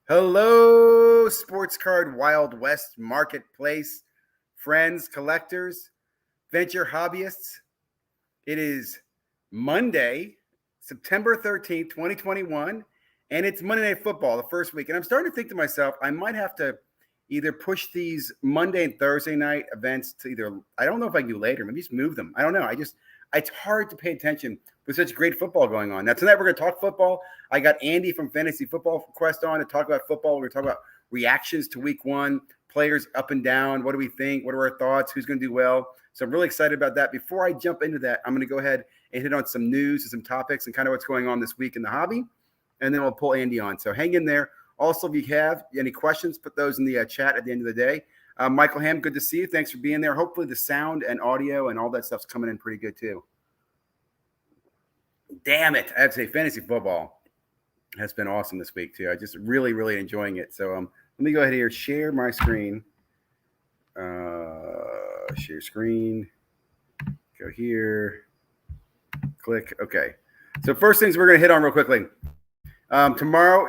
Hello, Sports Card Wild West Marketplace, friends, collectors, venture hobbyists. It is Monday, September 13th, 2021, and it's Monday Night Football, the first week. And I'm starting to think to myself, I might have to either push these Monday and Thursday night events to either, I don't know if I can do later, maybe just move them. I don't know. It's hard to pay attention with such great football going on. Now, tonight we're going to talk football. I got Andy from Fantasy Football Quest on to talk about football. We're going to talk about reactions to week one, players up and down. What do we think? What are our thoughts? Who's going to do well? So I'm really excited about that. Before I jump into that, I'm going to go ahead and hit on some news and some topics and kind of what's going on this week in the hobby. And then we'll pull Andy on. So hang in there. Also, if you have any questions, put those in the chat at the end of the day. Michael Ham, good to see you. Thanks for being there. Hopefully the sound and audio and all that stuff's coming in pretty good too. Damn it. I have to say fantasy football has been awesome this week too. I just really, really enjoying it. So let me go ahead here, share my screen. Share screen. Go here. Click. Okay. So first things we're going to hit on real quickly. Tomorrow,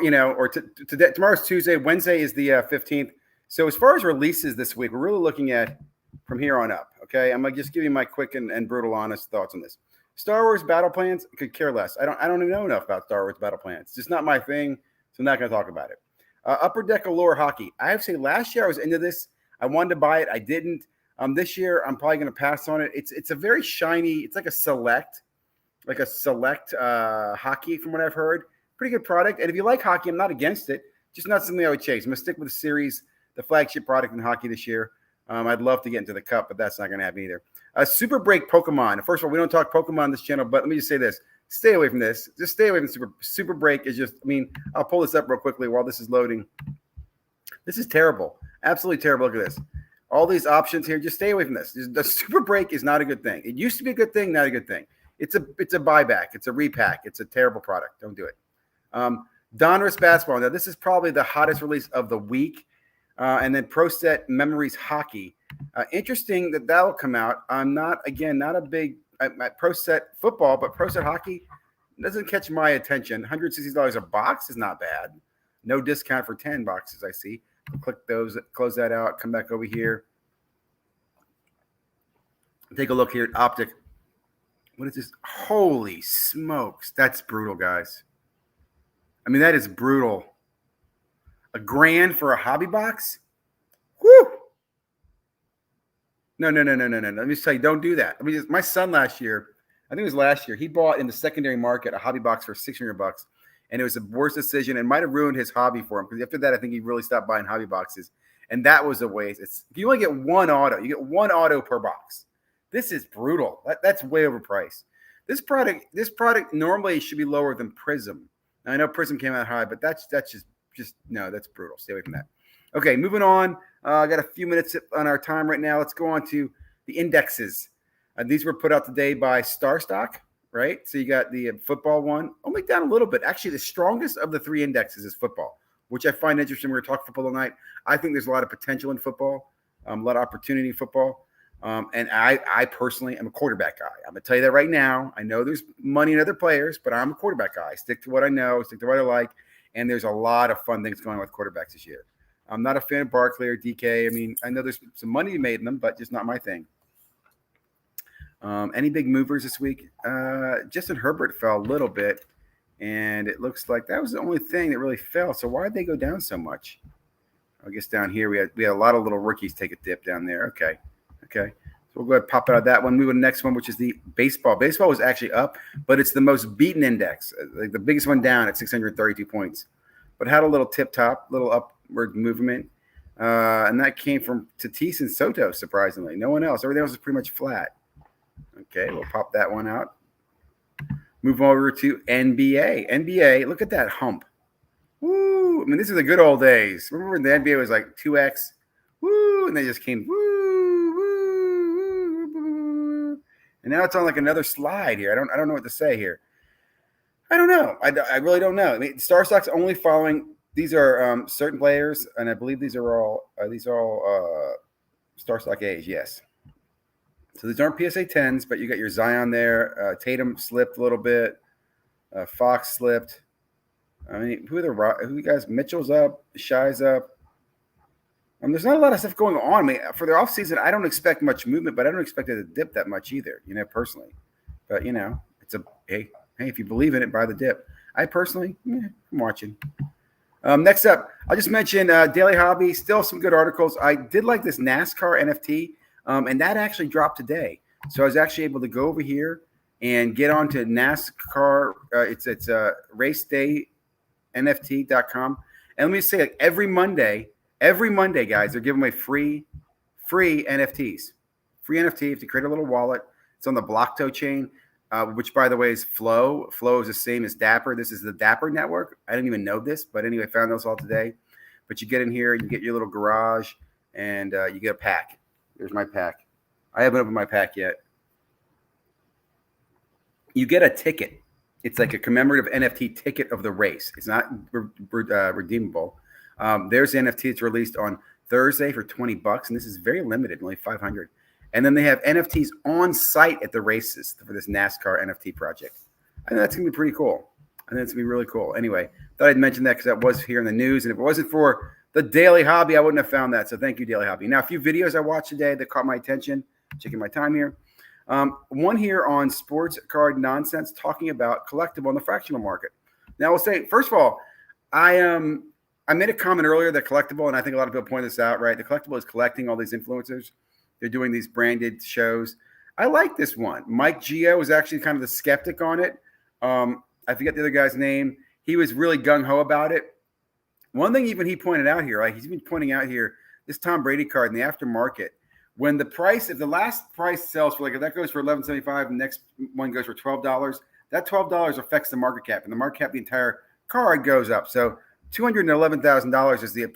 today, tomorrow's Tuesday. Wednesday is the 15th. So as far as releases this week, we're really looking at from here on up. Okay. I'm going to just give you my quick and brutal honest thoughts on this. Star Wars battle plans, could care less. I don't even know enough about Star Wars battle plans. It's just not my thing, so I'm not going to talk about it. Upper Deck Allure Hockey. I have to say, last year I was into this. I wanted to buy it. I didn't. This year I'm probably going to pass on it. It's a very shiny. It's like a select hockey from what I've heard. Pretty good product. And if you like hockey, I'm not against it. Just not something I would chase. I'm going to stick with the series, the flagship product in hockey this year. I'd love to get into the cup, but that's not going to happen either. Super Break Pokemon. First of all, we don't talk Pokemon on this channel, but let me just say this. Stay away from this. Just stay away from Super Break is just, I'll pull this up real quickly while this is loading. This is terrible. Absolutely terrible. Look at this. All these options here, just stay away from this. The Super Break is not a good thing. It used to be a good thing, not a good thing. It's a buyback. It's a repack. It's a terrible product. Don't do it. Donruss Basketball. Now, this is probably the hottest release of the week. And then Pro Set Memories Hockey. Interesting that'll come out. I'm not a big Pro Set football, but Pro Set Hockey doesn't catch my attention. $160 a box is not bad. No discount for 10 boxes, I see. Click those, close that out, come back over here. Take a look here at Optic. What is this? Holy smokes. That's brutal, guys. That is brutal. $1,000 for a hobby box? Whew. No. Let me just tell you, don't do that. My son last year, I think it was last year, he bought in the secondary market a hobby box for $600, and it was the worst decision and might have ruined his hobby for him because after that, I think he really stopped buying hobby boxes, and that was a waste. You only get one auto. You get one auto per box. This is brutal. That's way overpriced. This product normally should be lower than Prism. Now, I know Prism came out high, but that's just no, that's brutal. Stay away from that. Okay, moving on. I got a few minutes on our time right now. Let's go on to the indexes. These were put out today by StarStock, right? So you got the football one, only down a little bit. Actually, the strongest of the three indexes is football, which I find interesting. We're going to talk football tonight. I think there's a lot of potential in football, a lot of opportunity in football. And I personally am a quarterback guy. I'm going to tell you that right now. I know there's money in other players, but I'm a quarterback guy. I stick to what I know, stick to what I like. And there's a lot of fun things going on with quarterbacks this year. I'm not a fan of Barkley or DK. I know there's some money made in them, but just not my thing. Any big movers this week? Justin Herbert fell a little bit, and it looks like that was the only thing that really fell. So why did they go down so much? I guess down here we had a lot of little rookies take a dip down there. Okay. So we'll go ahead and pop out of that one. Move to the next one, which is the baseball. Baseball was actually up, but it's the most beaten index. Like the biggest one down at 632 points. But had a little tip-top, little upward movement. And that came from Tatis and Soto, surprisingly. No one else. Everything else is pretty much flat. Okay, we'll pop that one out. Move over to NBA. NBA, look at that hump. Woo! This is the good old days. Remember when the NBA was like 2X? Woo! And they just came, woo! And now it's on like another slide here. I don't know what to say here. I don't know. I really don't know. StarStock's only following. These are certain players, and I believe these are all StarStock A's. Yes. So these aren't PSA 10s, but you got your Zion there. Tatum slipped a little bit. Fox slipped. I mean, who you guys? Mitchell's up, Shy's up. There's not a lot of stuff going on. I mean, for the off season, I don't expect much movement, but I don't expect it to dip that much either. Personally. But it's hey, if you believe in it, buy the dip. I personally, I'm watching. Next up, I'll just mention Daily Hobby. Still some good articles. I did like this NASCAR NFT, and that actually dropped today. So I was actually able to go over here and get onto NASCAR. It's racedayNFT.com. And let me say, like, every Monday, guys, they're giving away free NFTs. Free NFT if you create a little wallet. It's on the Blockto chain, which, by the way, is Flow. Flow is the same as Dapper. This is the Dapper network. I didn't even know this, but anyway, found those all today. But you get in here, you get your little garage, and you get a pack. Here's my pack. I haven't opened my pack yet. You get a ticket. It's like a commemorative NFT ticket of the race. It's not redeemable. There's the NFT. It's released on Thursday for $20, and this is very limited, only 500. And then they have NFTs on site at the races for this NASCAR NFT project. I think that's gonna be pretty cool. I think it's gonna be really cool. Anyway, thought I'd mention that because that was here in the news, and if it wasn't for the Daily Hobby, I wouldn't have found that. So thank you, Daily Hobby. Now, a few videos I watched today that caught my attention. Checking my time here. One here on sports card nonsense, talking about collectible in the fractional market. Now, I'll say, first of all, I made a comment earlier that collectible, and I think a lot of people point this out, right? The collectible is collecting all these influencers. They're doing these branded shows. I like this one. Mike Gio was actually kind of the skeptic on it. I forget the other guy's name. He was really gung-ho about it. One thing even he pointed out here, right? He's been pointing out here, this Tom Brady card in the aftermarket, when the price, if the last price sells for, like, if that goes for $11.75, the next one goes for $12, that $12 affects the market cap, and the market cap, the entire card goes up. So $211,000 is the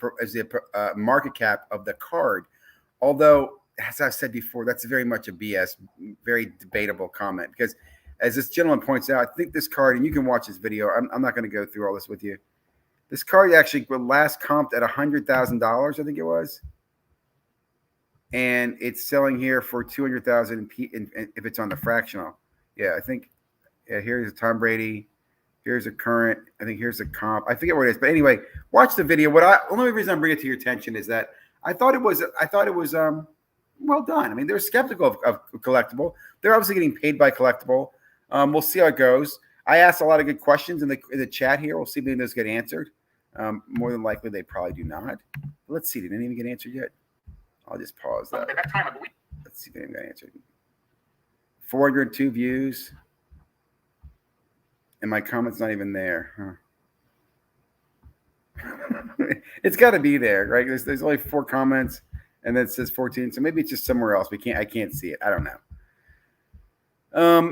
market cap of the card. Although, as I've said before, that's very much a BS, very debatable comment, because as this gentleman points out, I think this card, and you can watch this video, I'm not going to go through all this with you. This card actually last comped at $100,000, I think it was. And it's selling here for $200,000 if it's on the fractional. Yeah, I think. Yeah, here's a Tom Brady. Here's a current. I think here's a comp. I forget what it is, but anyway, watch the video. Only reason I'm bringing it to your attention is that I thought it was well done. I mean, they're skeptical of collectible. They're obviously getting paid by collectible. We'll see how it goes. I asked a lot of good questions in the chat here. We'll see if any of those get answered. More than likely, they probably do not. But let's see. Did any of them get answered yet? I'll just pause that. Let's see if anything got answered. 402 views. And my comment's not even there. Huh. It's got to be there, right? There's only 4 comments, and then it says 14. So maybe it's just somewhere else. I can't see it. I don't know.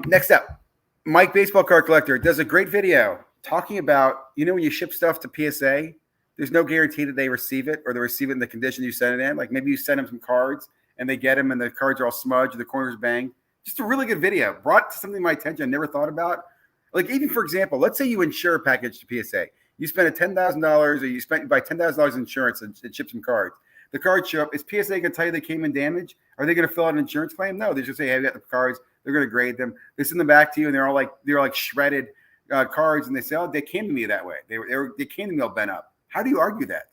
Next up, Mike Baseball Card Collector does a great video talking about, when you ship stuff to PSA, there's no guarantee that they receive it or they receive it in the condition you send it in. Like maybe you send them some cards and they get them and the cards are all smudged or the corners banged. Just a really good video. Brought something to my attention I never thought about. Like, even for example, let's say you insure a package to PSA. You spend $10,000 or you buy $10,000 insurance and ship some cards. The cards show up. Is PSA going to tell you they came in damaged? Are they going to fill out an insurance claim? No, they just say, hey, we got the cards. They're going to grade them. They send them back to you and they're like shredded cards, and they say, oh, they came to me that way. They came to me all bent up. How do you argue that?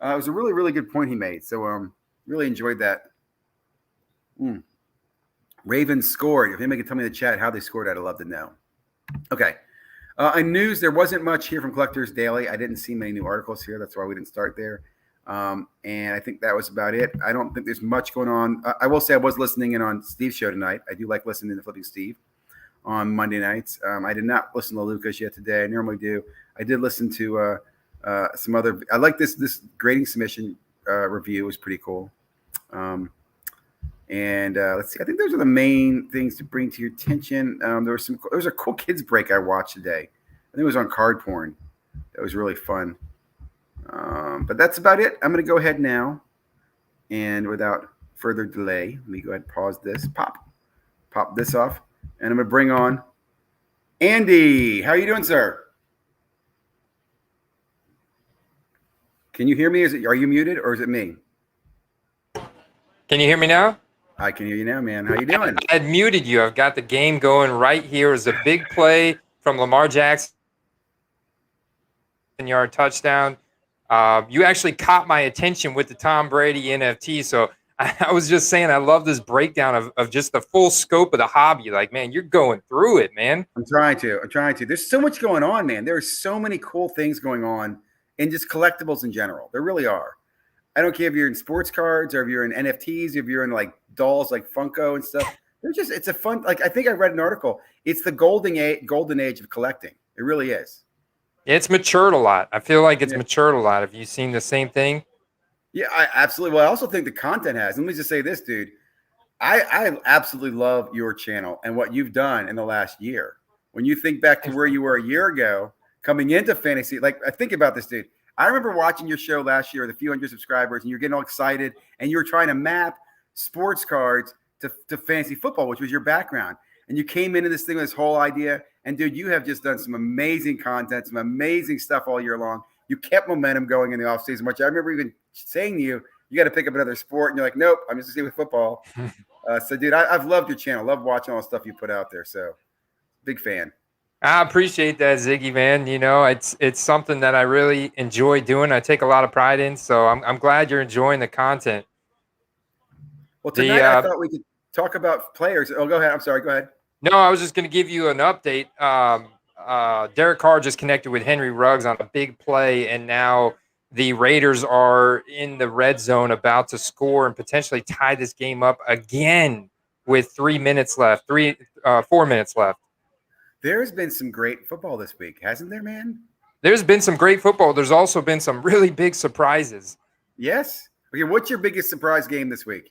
It was a really, really good point he made. So really enjoyed that. Ravens scored. If anybody can tell me in the chat how they scored, I'd love to know. Okay. In news, there wasn't much here from Collectors Daily. I didn't see many new articles here. That's why we didn't start there. And I think that was about it. I don't think there's much going on. I will say I was listening in on Steve's show tonight. I do like listening to Flipping Steve on Monday nights. I did not listen to Lucas yet today. I normally do. I did listen to some other. I like this grading submission review. It was pretty cool. And let's see. I think those are the main things to bring to your attention. There was a cool kids break I watched today. I think it was on card porn. That was really fun. But that's about it. I'm going to go ahead now, and without further delay, let me go ahead and pause this. Pop this off, and I'm going to bring on Andy. How are you doing, sir? Can you hear me? Are you muted, or is it me? Can you hear me now? I can hear you now, man. How you doing? I had muted you. I've got the game going right here. It's a big play from Lamar Jackson. yard touchdown. You actually caught my attention with the Tom Brady NFT. So I was just saying, I love this breakdown of just the full scope of the hobby. Like, man, you're going through it, man. I'm trying to. There's so much going on, man. There are so many cool things going on in just collectibles in general. There really are. I don't care if you're in sports cards or if you're in NFTs, if you're in like dolls like Funko and stuff. It's a fun, like I think I read an article. It's the golden age of collecting. It really is. It's matured a lot. I feel like it's matured a lot. Have you seen the same thing? Yeah, I absolutely. Well, I also think the content has. Let me just say this, dude. I absolutely love your channel and what you've done in the last year. When you think back to where you were a year ago, coming into fantasy, like I think about this, dude. I remember watching your show last year with a few hundred subscribers, and you're getting all excited, and you were trying to map sports cards to fantasy football, which was your background. And you came into this thing with this whole idea. And dude, you have just done some amazing content, some amazing stuff all year long. You kept momentum going in the offseason, which I remember even saying to you, you got to pick up another sport. And you're like, nope, I'm just going to stay with football. So, dude, I've loved your channel. Love watching all the stuff you put out there. So, big fan. I appreciate that, Ziggy, man. You know, it's something that I really enjoy doing. I take a lot of pride in. So I'm glad you're enjoying the content. Well, tonight I thought we could talk about players. Oh, go ahead. I'm sorry. Go ahead. No, I was just going to give you an update. Derek Carr just connected with Henry Ruggs on a big play, and now the Raiders are in the red zone about to score and potentially tie this game up again with 4 minutes left. There's been some great football this week, hasn't there, man? There's been some great football. There's also been some really big surprises. Yes. Okay, what's your biggest surprise game this week?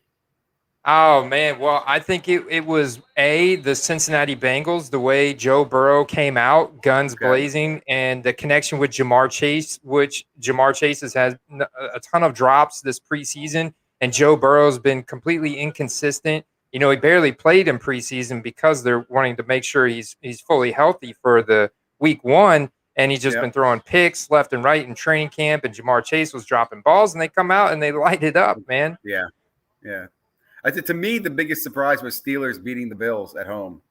Oh, man. Well, I think it was, the Cincinnati Bengals, the way Joe Burrow came out, guns blazing, and the connection with Jamar Chase, which Jamar Chase has had a ton of drops this preseason, and Joe Burrow's been completely inconsistent. You know, he barely played in preseason because they're wanting to make sure he's fully healthy for the week one, and he's just been throwing picks left and right in training camp, and Jamar Chase was dropping balls, and they come out and they light it up, man. Yeah. I think to me, the biggest surprise was Steelers beating the Bills at home.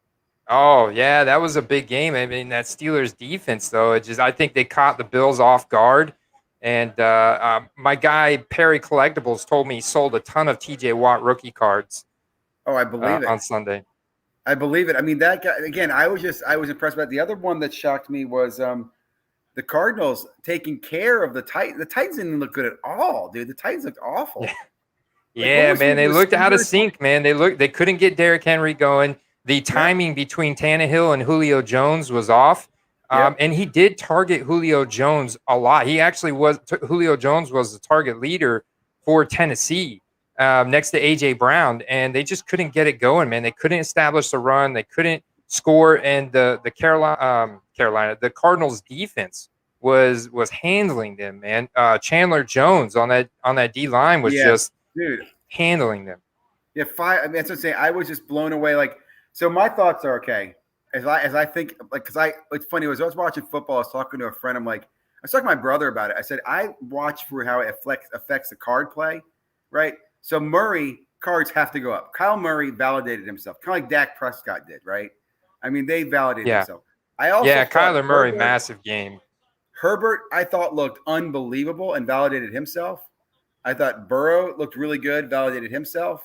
Oh, yeah, that was a big game. I mean, that Steelers defense, though, I think they caught the Bills off guard. And my guy, Perry Collectibles, told me he sold a ton of TJ Watt rookie cards. Oh, I believe it. On Sunday. I believe it. I mean, that guy, again, I was impressed by it. The other one that shocked me was the Cardinals taking care of the Titans. The Titans didn't look good at all, dude. The Titans looked awful. Yeah. Yeah, man, they looked out of sync, man. They couldn't get Derrick Henry going. The timing between Tannehill and Julio Jones was off. And he did target Julio Jones a lot. Julio Jones was the target leader for Tennessee next to A.J. Brown, and they just couldn't get it going, man. They couldn't establish the run. They couldn't score, and the Cardinals defense was handling them, man. Chandler Jones on that D-line was just handling them. Yeah, I mean, that's what I'm saying. I was just blown away. Like, so my thoughts are okay. As I think, like, it's funny. As I was watching football, I was talking to a friend. I was talking to my brother about it. I said, I watch for how it affects the card play, right? So cards have to go up. Kyle Murray validated himself, kind of like Dak Prescott did, right? I mean, they validated themselves. Kyler Murray, massive game. Herbert, I thought, looked unbelievable and validated himself. I thought Burrow looked really good, validated himself.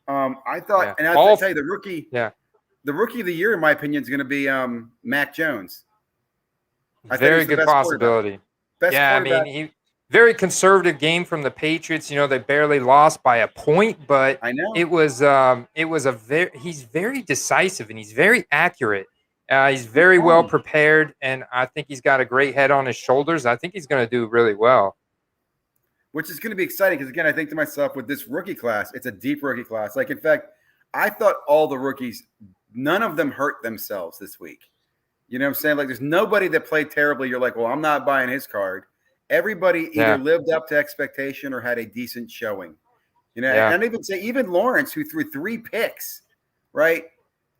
I thought, and I'll tell you, the rookie of the year, in my opinion, is going to be Mac Jones. Very good possibility. I mean, he very conservative game from the Patriots. You know, they barely lost by a point, but I know he's very decisive and he's very accurate. He's very well prepared, and I think he's got a great head on his shoulders. I think he's going to do really well. Which is going to be exciting because, again, I think to myself, with this rookie class, it's a deep rookie class. Like, in fact, I thought all the rookies, none of them hurt themselves this week. You know what I'm saying? Like, there's nobody that played terribly. You're like, well, I'm not buying his card. Everybody either lived up to expectation or had a decent showing. You know, and I'd even say even Lawrence, who threw 3 picks, right?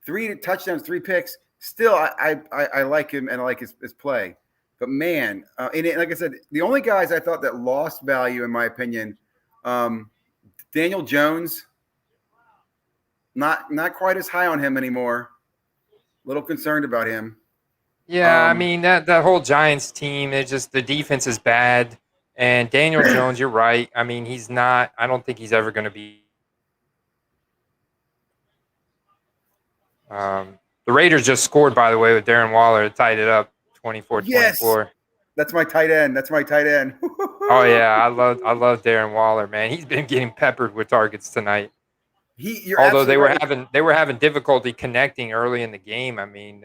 3 touchdowns, 3 picks. Still, I like him and I like his play. But, man, and like I said, the only guys I thought that lost value, in my opinion, Daniel Jones, not quite as high on him anymore. A little concerned about him. Yeah, I mean that whole Giants team, it's just the defense is bad. And Daniel Jones, you're right. I mean, he's not. I don't think he's ever going to be. The Raiders just scored, by the way, with Darren Waller to tied it up, Yes, 24-24. that's my tight end. That's my tight end. Oh yeah, I love Darren Waller, man. He's been getting peppered with targets tonight. You're Although they absolutely were right. having difficulty connecting early in the game. I mean,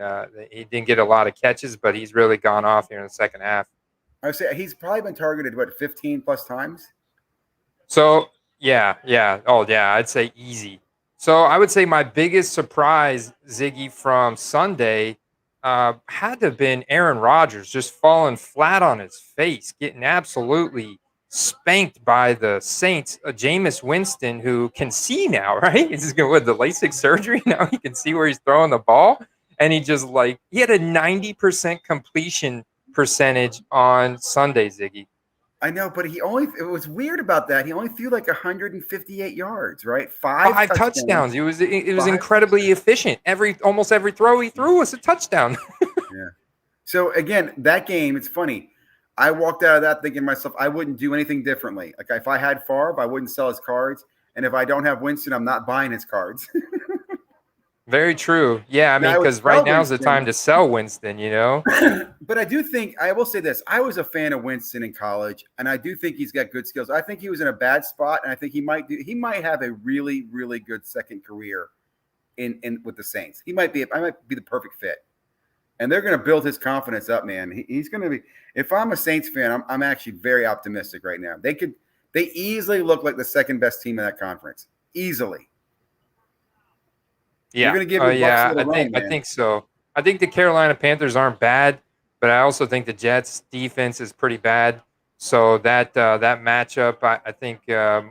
he didn't get a lot of catches, but he's really gone off here in the second half. I would say he's probably been targeted 15 plus times. So yeah. Oh yeah, I'd say easy. So I would say my biggest surprise, Ziggy, from Sunday had to have been Aaron Rodgers just falling flat on his face, getting absolutely spanked by the Saints. Jameis Winston, who can see now, right? He's going with the LASIK surgery. Now he can see where he's throwing the ball. And he had a 90% completion percentage on Sunday, Ziggy. I know, but it was weird about that. He only threw like 158 yards, right? Five Touchdowns. It was incredibly efficient. Almost every throw he threw was a touchdown. Yeah. So again, that game, it's funny. I walked out of that thinking to myself, I wouldn't do anything differently. Like if I had Favre, I wouldn't sell his cards. And if I don't have Winston, I'm not buying his cards. Very true. Yeah, I mean, because right now is the time to sell Winston, But I do think, I will say this, I was a fan of Winston in college, and I do think he's got good skills. I think he was in a bad spot, and I think he might have a really, really good second career in with the Saints. I might be the perfect fit. And they're going to build his confidence up, man. He's going to be, if I'm a Saints fan, I'm actually very optimistic right now. They easily look like the second best team in that conference. Easily. Yeah. I think so. I think the Carolina Panthers aren't bad, but I also think the Jets defense is pretty bad. So that matchup, I think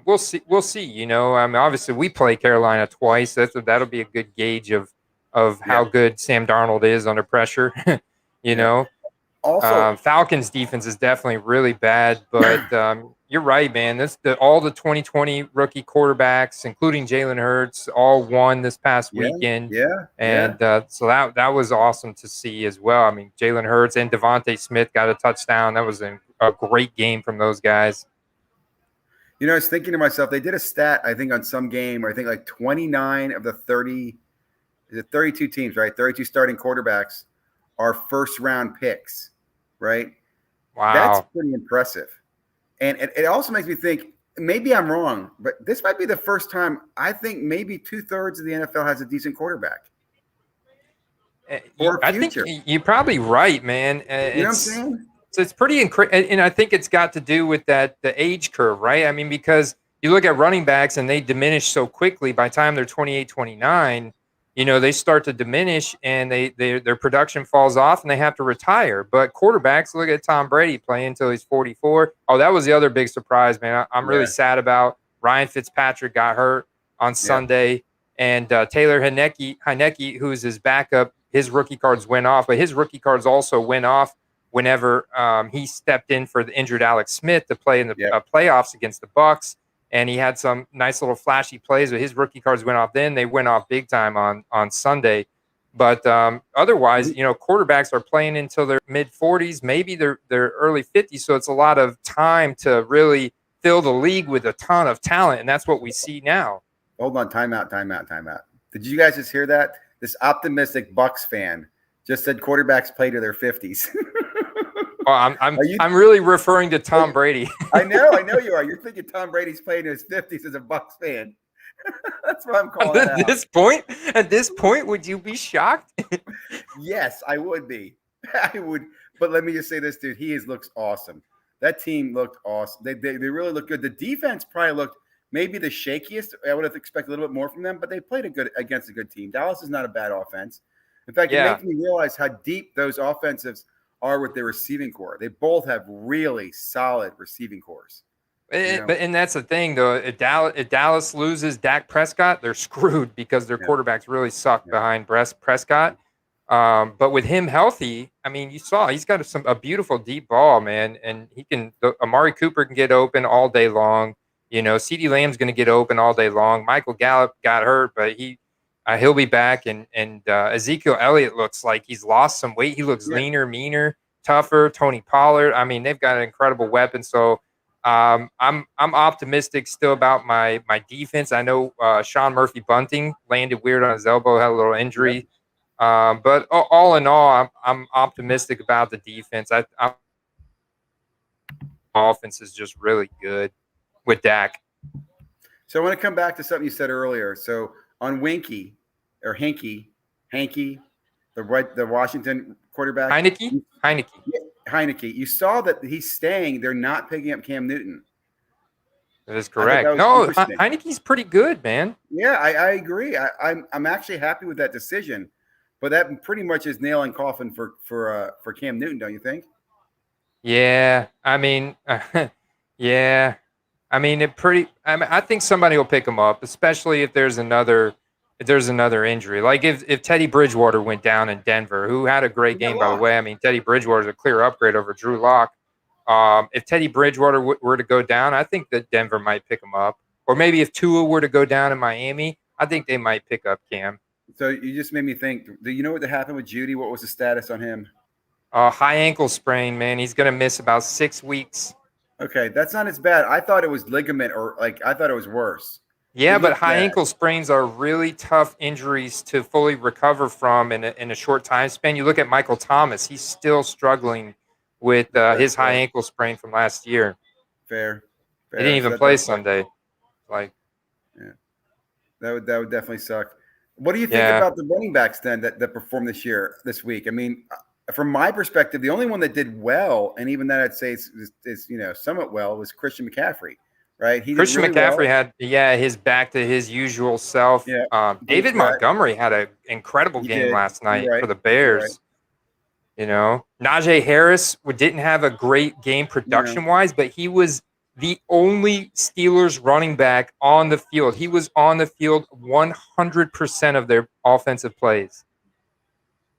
we'll see. We'll see. I mean, obviously we play Carolina twice. That'll be a good gauge of how good Sam Darnold is under pressure. you know. Also, Falcons defense is definitely really bad, but you're right, man. All the 2020 rookie quarterbacks, including Jalen Hurts, all won this past weekend. So that was awesome to see as well. I mean, Jalen Hurts and Devontae Smith got a touchdown. That was a great game from those guys. I was thinking to myself, they did a stat, I think, on some game where I think like 29 of the 32 teams, right? 32 starting quarterbacks are first round picks, right? Wow. That's pretty impressive. And it also makes me think, maybe I'm wrong, but this might be the first time I think maybe 2/3 of the NFL has a decent quarterback. I think you're probably right, man. You know what I'm saying? So it's pretty incredible. And I think it's got to do with the age curve, right? I mean, because you look at running backs and they diminish so quickly by the time they're 28, 29, they start to diminish and their production falls off and they have to retire. But quarterbacks, look at Tom Brady playing until he's 44. Oh, that was the other big surprise, man. I'm really sad about Ryan Fitzpatrick got hurt on Sunday. And Taylor Heineke, who's his backup, his rookie cards went off. But his rookie cards also went off whenever he stepped in for the injured Alex Smith to play in the playoffs against the Bucs. And he had some nice little flashy plays, but his rookie cards went off then. They went off big time on Sunday. But otherwise, quarterbacks are playing until their mid-40s, maybe their early 50s. So it's a lot of time to really fill the league with a ton of talent. And that's what we see now. Hold on. Time out. Did you guys just hear that? This optimistic Bucs fan just said quarterbacks play to their 50s. Well, I'm really referring to Tom Brady. I know you are. You're thinking Tom Brady's playing in his 50s as a Bucs fan. That's what I'm calling it. At this point, would you be shocked? Yes, I would be. I would. But let me just say this, dude. He looks awesome. That team looked awesome. They really looked good. The defense probably looked maybe the shakiest. I would have expected a little bit more from them, but they played against a good team. Dallas is not a bad offense. In fact, it makes me realize how deep those offensives are with their receiving core. They both have really solid receiving cores. And that's the thing, though. If Dallas loses Dak Prescott, they're screwed because their quarterbacks really suck behind Prescott. But with him healthy, I mean, you saw he's got a beautiful deep ball, man, and Amari Cooper can get open all day long. CeeDee Lamb's going to get open all day long. Michael Gallup got hurt, but he'll be back, and Ezekiel Elliott looks like he's lost some weight. He looks Yeah. leaner, meaner, tougher. Tony Pollard. I mean, they've got an incredible weapon. So I'm optimistic still about my defense. I know Sean Murphy Bunting landed weird on his elbow, had a little injury. But all in all, I'm optimistic about the defense. I'm offense is just really good with Dak. So I want to come back to something you said earlier. So on Winky or Hanky, the Washington quarterback, Heineke, you saw that he's staying. They're not picking up Cam Newton. That is correct. No, Heineke's pretty good, man. Yeah, I agree. I'm actually happy with that decision, but that pretty much is nail and coffin for Cam Newton, don't you think? Yeah, I mean, yeah, I mean I think somebody will pick him up, especially if there's another injury. Like if Teddy Bridgewater went down in Denver, who had a great game by the way. I mean, Teddy Bridgewater is a clear upgrade over Drew Lock. If Teddy Bridgewater were to go down, I think that Denver might pick him up. Or maybe if Tua were to go down in Miami, I think they might pick up Cam. So you just made me think. Do you know what happened with Judy? What was the status on him? High ankle sprain, man. He's going to miss about 6 weeks. Okay, that's not as bad. I thought it was ligament I thought it was worse. Yeah, but high ankle sprains are really tough injuries to fully recover from in a short time span. You look at Michael Thomas; he's still struggling with his high ankle sprain from last year. Fair. He didn't even play Sunday. Yeah, that would definitely suck. What do you think about the running backs then that performed this week? I mean, from my perspective, the only one that did well, and even that I'd say is somewhat well, was Christian McCaffrey. Right, Christian McCaffrey had his back to his usual self. Yeah. David Montgomery had an incredible game last night for the Bears. Najee Harris didn't have a great game production-wise, but he was the only Steelers running back on the field. He was on the field 100% of their offensive plays.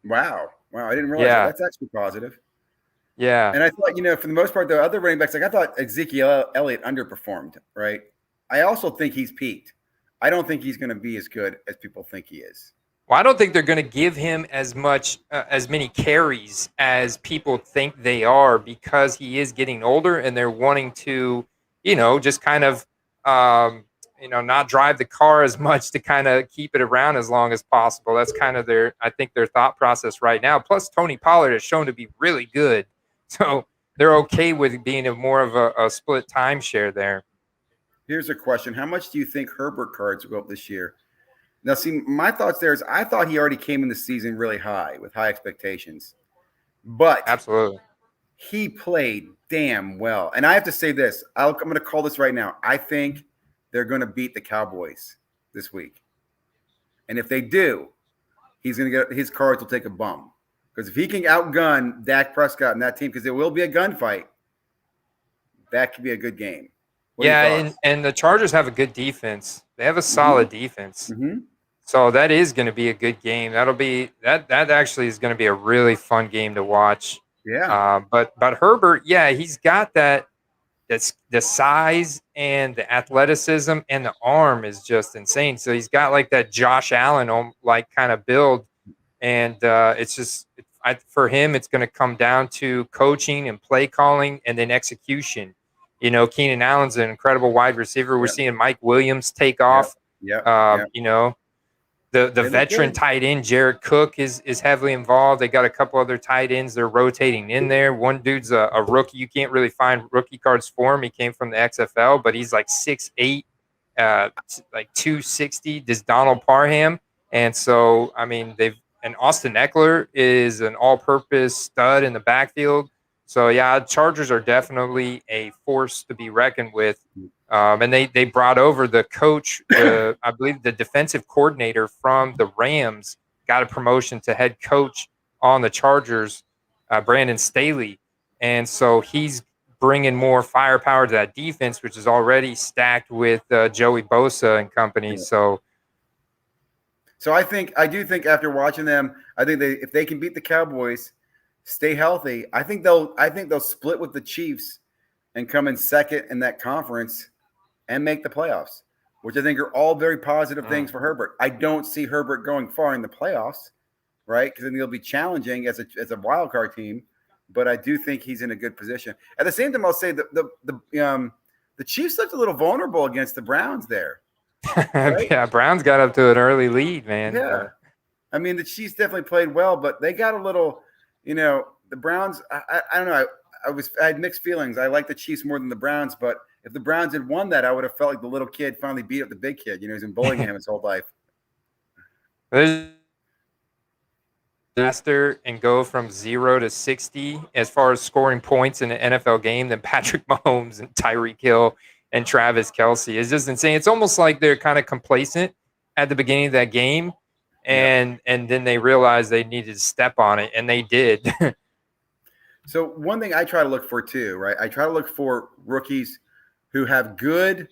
Wow, I didn't realize that. That's actually positive. Yeah. And I thought, for the most part, the other running backs, I thought Ezekiel Elliott underperformed, right? I also think he's peaked. I don't think he's going to be as good as people think he is. Well, I don't think they're going to give him as many carries as people think they are because he is getting older and they're wanting to, just kind of, not drive the car as much to kind of keep it around as long as possible. That's kind of their thought process right now. Plus, Tony Pollard has shown to be really good. So they're okay with being more of a split timeshare there. Here's a question. How much do you think Herbert cards will go up this year? Now, see, my thoughts there is I thought he already came in the season really high with high expectations. But absolutely, he played damn well. And I have to say this. I'm going to call this right now. I think they're going to beat the Cowboys this week. And if they do, he's going to get his cards will take a bump. Because if he can outgun Dak Prescott and that team, because there will be a gunfight, that could be a good game. And the Chargers have a good defense. They have a solid defense. Mm-hmm. So that is going to be a good game. That actually is going to be a really fun game to watch. Yeah. But Herbert, he's got that's the size and the athleticism and the arm is just insane. So he's got like that Josh Allen like kind of build. And it's just for him, it's going to come down to coaching and play calling and then execution. Keenan Allen's an incredible wide receiver. We're seeing Mike Williams take off. The veteran tight end, Jared Cook, is heavily involved. They got a couple other tight ends they're rotating in there. One dude's a rookie. You can't really find rookie cards for him. He came from the XFL, but he's like 6'8", like 260. This Donald Parham. And so, I mean, and Austin Eckler is an all-purpose stud in the backfield. So, Chargers are definitely a force to be reckoned with. And they brought over the coach, I believe the defensive coordinator from the Rams got a promotion to head coach on the Chargers, Brandon Staley. And so he's bringing more firepower to that defense, which is already stacked with Joey Bosa and company. So I do think after watching them, I think if they can beat the Cowboys, stay healthy, I think they'll split with the Chiefs and come in second in that conference and make the playoffs. which I think are all very positive things for Herbert. I don't see Herbert going far in the playoffs, right? Because then he'll be challenging as a wild card team. But I do think he's in a good position. At the same time, I'll say the Chiefs looked a little vulnerable against the Browns there. Right? Yeah, Browns got up to an early lead, man. Yeah. I mean, the Chiefs definitely played well, but they got a little, the Browns, I don't know. I had mixed feelings. I like the Chiefs more than the Browns, but if the Browns had won that, I would have felt like the little kid finally beat up the big kid. He's been bullying him his whole life. Faster and go from 0 to 60 as far as scoring points in an NFL game than Patrick Mahomes and Tyreek Hill and Travis Kelce. It's just insane. It's almost like they're kind of complacent at the beginning of that game, and then they realized they needed to step on it, and they did. So one thing I try to look for too, right? I try to look for rookies who have good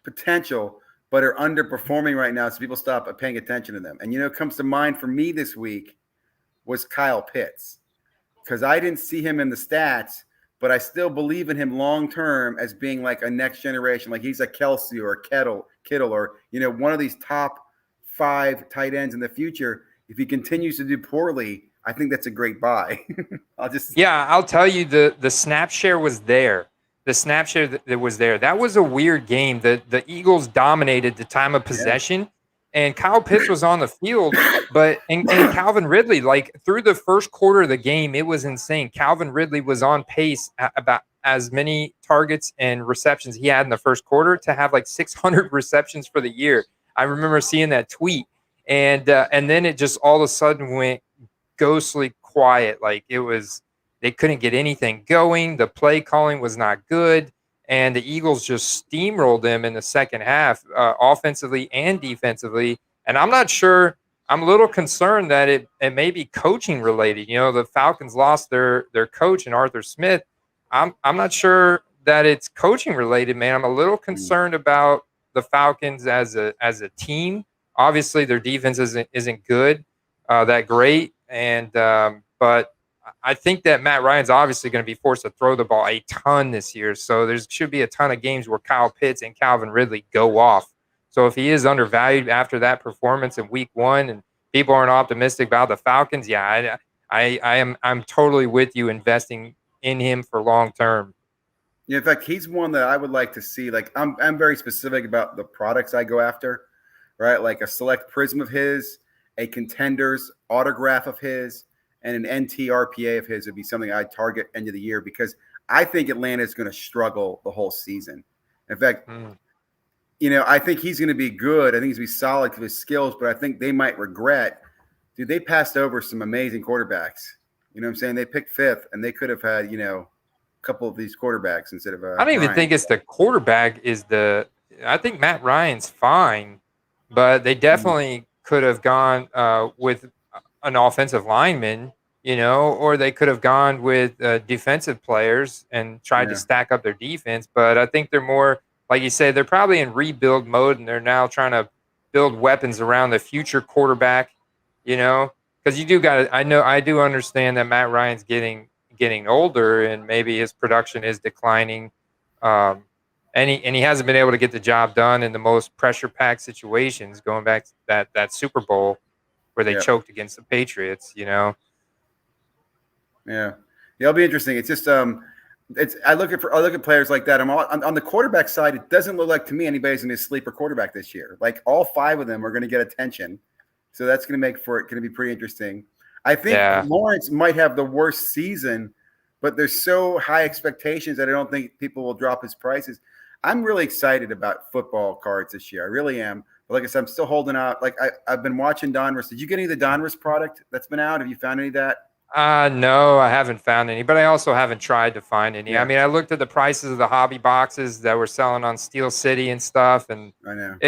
potential but are underperforming right now, so people stop paying attention to them. And what comes to mind for me this week was Kyle Pitts, because I didn't see him in the stats, but I still believe in him long term as being like a next generation, like he's a Kelce or a Kittle or one of these top 5 tight ends in the future. If he continues to do poorly, I think that's a great buy. I'll tell you the snap share was there. The snap share that was there. That was a weird game. The Eagles dominated the time of possession, and Kyle Pitts was on the field, but and Calvin Ridley, like through the first quarter of the game, it was insane. Calvin Ridley was on pace about as many targets and receptions he had in the first quarter to have like 600 receptions for the year. I remember seeing that tweet, and then it just all of a sudden went ghostly quiet. Like they couldn't get anything going. The play calling was not good. And the Eagles just steamrolled them in the second half, offensively and defensively. And I'm not sure. I'm a little concerned that it may be coaching related. The Falcons lost their coach and Arthur Smith. I'm not sure that it's coaching related, man. I'm a little concerned about the Falcons as a team. Obviously, their defense isn't good, that great, and but I think that Matt Ryan's obviously going to be forced to throw the ball a ton this year. So there should be a ton of games where Kyle Pitts and Calvin Ridley go off. So if he is undervalued after that performance in week 1 and people aren't optimistic about the Falcons, I'm totally with you investing in him for long term. Yeah, in fact, he's one that I would like to see. Like I'm very specific about the products I go after, right? Like a select prism of his, a Contenders autograph of his, and an NT RPA of his would be something I'd target end of the year, because I think Atlanta is going to struggle the whole season. In fact, I think he's going to be good. I think he's going to be solid with his skills, but I think they might regret. Dude, they passed over some amazing quarterbacks. You know what I'm saying? They picked 5th, and they could have had, a couple of these quarterbacks instead of I don't even Ryan. think it's the quarterback I think Matt Ryan's fine, but they definitely could have gone with an offensive lineman, or they could have gone with defensive players and tried to stack up their defense. But I think they're more, like you say, they're probably in rebuild mode, and they're now trying to build weapons around the future quarterback, because you do got to, I do understand that Matt Ryan's getting older and maybe his production is declining. And he hasn't been able to get the job done in the most pressure-packed situations, going back to that Super Bowl where they choked against the Patriots, Yeah, it'll be interesting. It's just I look at players like that. I'm on the quarterback side. It doesn't look like to me anybody's going to sleeper quarterback this year. Like all 5 of them are going to get attention, so that's going to make for it going to be pretty interesting. I think Lawrence might have the worst season, but there's so high expectations that I don't think people will drop his prices. I'm really excited about football cards this year. I really am. But like I said, I'm still holding out. Like I've been watching Donruss. Did you get any of the Donruss product that's been out? Have you found any of that? No, I haven't found any, but I also haven't tried to find any. Yeah. I mean, I looked at the prices of the hobby boxes that were selling on Steel City and stuff, and I know.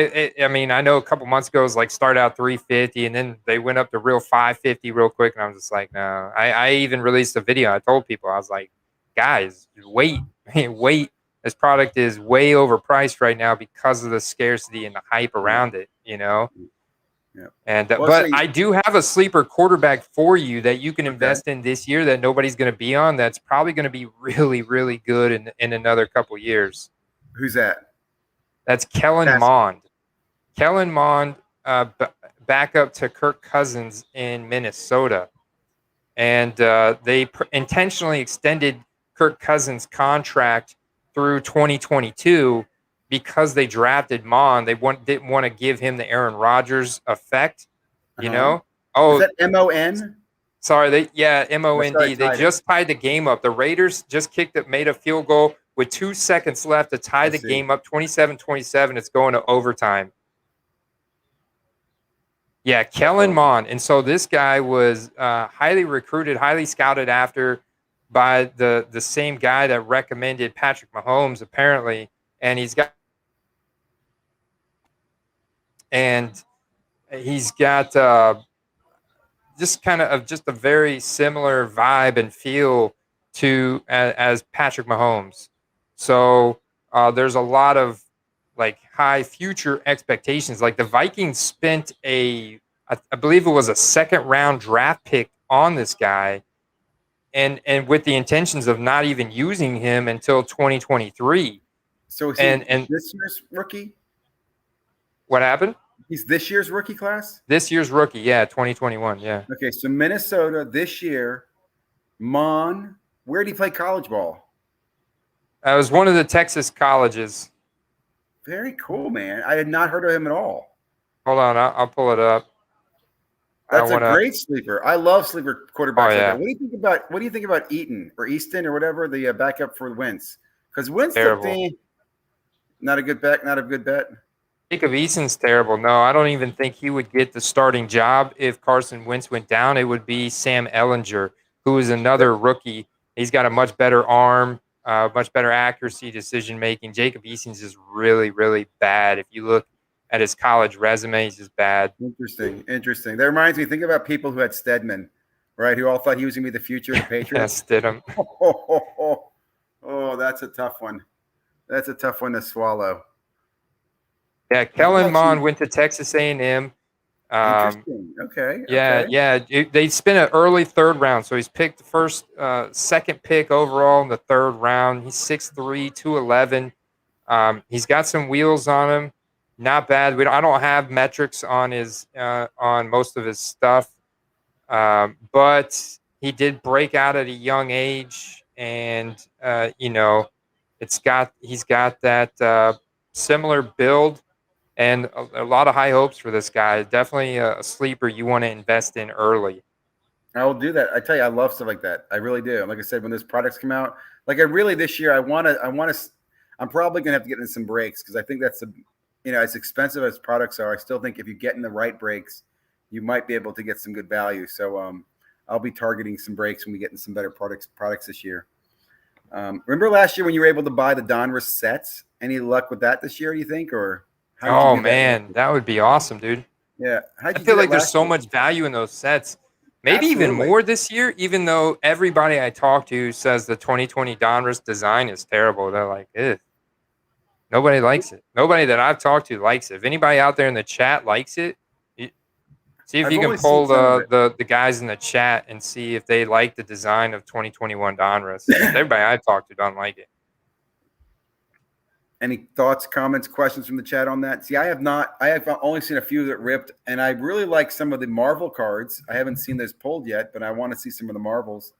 I know a couple months ago it was like start out $350, and then they went up to real $550 real quick, and I was just like, no. I even released a video. I told people, I was like, guys, wait. This product is way overpriced right now because of the scarcity and the hype around it, Yeah. And but I do have a sleeper quarterback for you that you can invest in this year that nobody's going to be on. That's probably going to be really, really good in another couple years. Who's that? That's Kellen Pass. Mond. Kellen Mond, backup to Kirk Cousins in Minnesota. And they intentionally extended Kirk Cousins' contract through 2022 because they drafted Mond. They didn't want to give him the Aaron Rodgers effect, you know? Is Oh, that MON? sorry, MOND. They tied it. just tied the game up. The Raiders just made a field goal with 2 seconds left to tie the game up 27-27. It's going to overtime. Yeah, Kellen Mond. And so this guy was highly recruited, highly scouted after by the same guy that recommended Patrick Mahomes, apparently. And he's got just kind of just a very similar vibe and feel to as Patrick Mahomes. So there's a lot of like high future expectations. Like the Vikings spent I believe it was a second round draft pick on this guy, and with the intentions of not even using him until 2023. So is he this year's rookie? What happened? He's this year's rookie class? This year's rookie, yeah, 2021, yeah. Okay, so Minnesota this year, Mon, where did he play college ball? It was one of the Texas colleges. Very cool, man. I had not heard of him at all. Hold on, I'll pull it up. That's a great sleeper. I love sleeper quarterbacks. Oh, yeah. Like that. What do you think about Eaton or Easton or whatever, the backup for Wentz? Because Wentz not a good bet. Not a good bet. Jacob Eason's terrible. No, I don't even think he would get the starting job if Carson Wentz went down. It would be Sam Ehlinger, who is another rookie. He's got a much better arm, much better accuracy, decision making. Jacob Eason's is really, really bad. If you look at his college resume, he's just bad. Interesting. That reminds me. Think about people who had Stedman, right? Who all thought he was going to be the future of the Patriots. Yeah, Stidham. Oh, that's a tough one. That's a tough one to swallow. Yeah, Kellen Mond went to Texas A&M. Interesting. Okay. Yeah. They spent an early third round, so he's picked the second pick overall in the third round. He's 6'3", 211. He's got some wheels on him. Not bad. I don't have metrics on his on most of his stuff, but he did break out at a young age, and he's got that similar build. And a lot of high hopes for this guy. Definitely a sleeper you want to invest in early. I will do that. I tell you, I love stuff like that. I really do. Like I said, when those products come out, this year, I'm probably going to have to get in some breaks because I think that's as expensive as products are, I still think if you get in the right breaks, you might be able to get some good value. So I'll be targeting some breaks when we get in some better products this year. Remember last year when you were able to buy the Donruss sets? Any luck with that this year, you think, or? Oh man, that would be awesome, dude. Yeah. I feel like there's so much value in those sets. Maybe even more this year, even though everybody I talk to says the 2020 Donruss design is terrible. They're like, ugh. Nobody likes it. Nobody that I've talked to likes it. If anybody out there in the chat likes it, see if you can poll the guys in the chat and see if they like the design of 2021 Donruss. Everybody I've talked to don't like it. Any thoughts, comments, questions from the chat on that? See, I have only seen a few that ripped, and I really like some of the Marvel cards. I haven't seen those pulled yet, but I want to see some of the Marvels.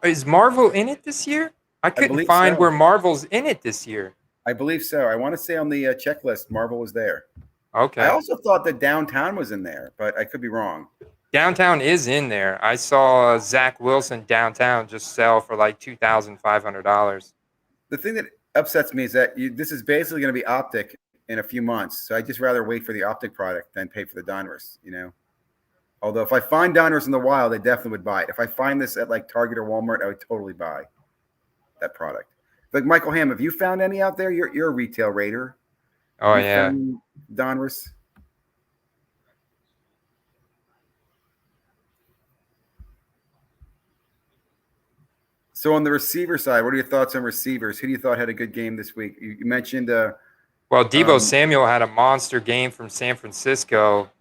Is Marvel in it this year? I couldn't find where Marvel's in it this year. I believe so. I want to say on the checklist, Marvel was there. Okay. I also thought that Downtown was in there, but I could be wrong. Downtown is in there. I saw Zach Wilson Downtown just sell for like $2,500. The thing that upsets me is that this is basically going to be Optic in a few months. So I'd just rather wait for the Optic product than pay for the Donruss, Although if I find Donruss in the wild, I definitely would buy it. If I find this at like Target or Walmart, I would totally buy that product. Like Michael Hamm, have you found any out there? You're a retail raider. Oh, yeah. Donruss? So on the receiver side, what are your thoughts on receivers? Who do you thought had a good game this week? You mentioned well, Deebo Samuel had a monster game from San Francisco.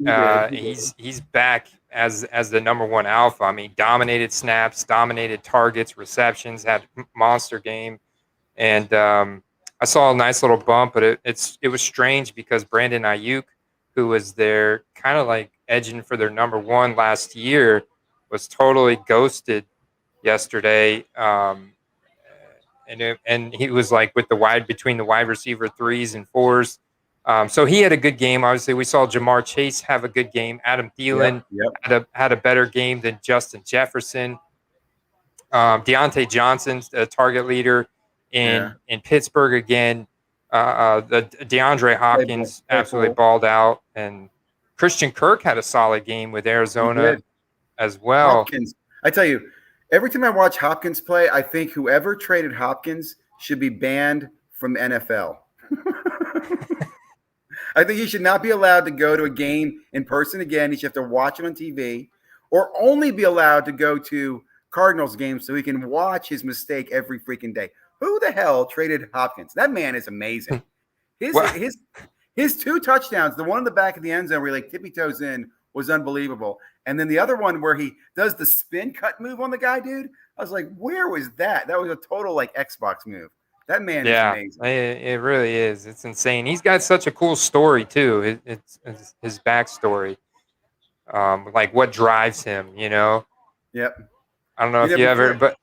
He's back as the number one alpha. I mean, dominated snaps, dominated targets, receptions, had monster game. And I I saw a nice little bump, but it was strange because Brandon Ayuk, who was their kind of like edging for their number one last year, was totally ghosted yesterday. And he was like with between the wide receiver threes and fours. So he had a good game. Obviously, we saw Jamar Chase have a good game. Adam Thielen Yep. had a better game than Justin Jefferson. Deontay Johnson's a target leader in Pittsburgh again. The DeAndre Hopkins absolutely balled out, and Christian Kirk had a solid game with Arizona as well. Hopkins, I tell you, every time I watch Hopkins play, I think whoever traded Hopkins should be banned from the NFL. I think he should not be allowed to go to a game in person again. He should have to watch it on TV, or only be allowed to go to Cardinals games so he can watch his mistake every freaking day. Who the hell traded Hopkins? That man is amazing. His 2 touchdowns, the one in the back of the end zone where he like tippy toes in, was unbelievable. And then the other one where he does the spin cut move on the guy, dude. I was like, where was that? That was a total like Xbox move. That man is amazing. It really is. It's insane. He's got such a cool story too. It's his backstory, like what drives him. Yep. I don't know if you ever,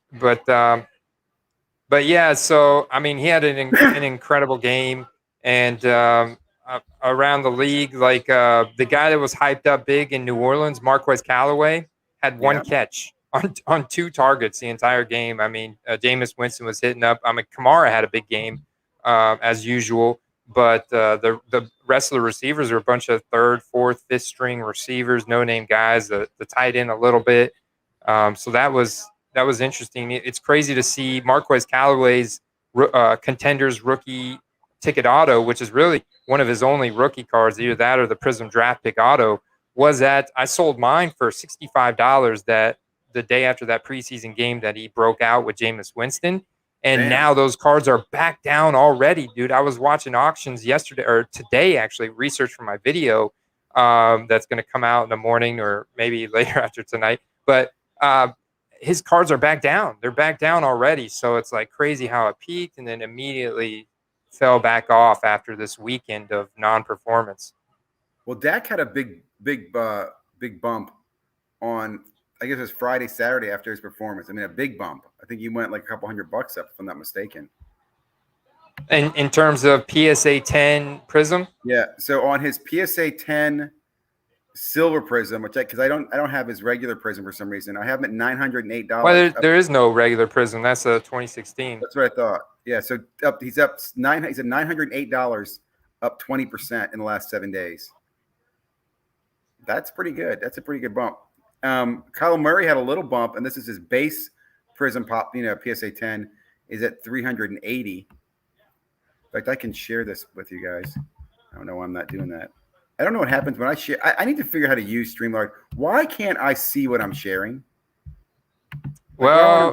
but yeah. So I mean, he had an incredible game, and around the league, like the guy that was hyped up big in New Orleans, Marquez Callaway, had one catch on 2 targets the entire game. I mean, Jameis Winston was hitting up. I mean, Kamara had a big game as usual, but the rest of the receivers are a bunch of 3rd, 4th, 5th string receivers, no name guys. The tight end a little bit. So that was interesting. It's crazy to see Marquez Callaway's Contenders rookie ticket auto, which is really one of his only rookie cards, either that or the Prism draft pick auto. I sold mine for $65 that the day after that preseason game that he broke out with Jameis Winston. And now those cards are back down already, dude. I was watching auctions yesterday or today, actually, research for my video that's going to come out in the morning or maybe later after tonight. But his cards are back down. They're back down already. So it's like crazy how it peaked and then immediately fell back off after this weekend of non-performance. Well, Dak had a big bump on, I guess it was Friday, Saturday after his performance. I mean, a big bump. I think he went like a couple $100 up, if I'm not mistaken. In terms of PSA 10 Prism? Yeah. So on his PSA 10 Silver Prism, which because I don't have his regular Prism for some reason. I have him at $908. Well, there is no regular Prism. That's a 2016. That's what I thought. Yeah. So he's up He's at $908, up 20% in the last 7 days. That's pretty good. That's a pretty good bump. Kyle Murray had a little bump, and this is his base Prism pop. PSA 10 is at 380. In fact, I can share this with you guys. I don't know why I'm not doing that. I don't know what happens when I share. I need to figure out how to use StreamYard. Why can't I see what I'm sharing? Why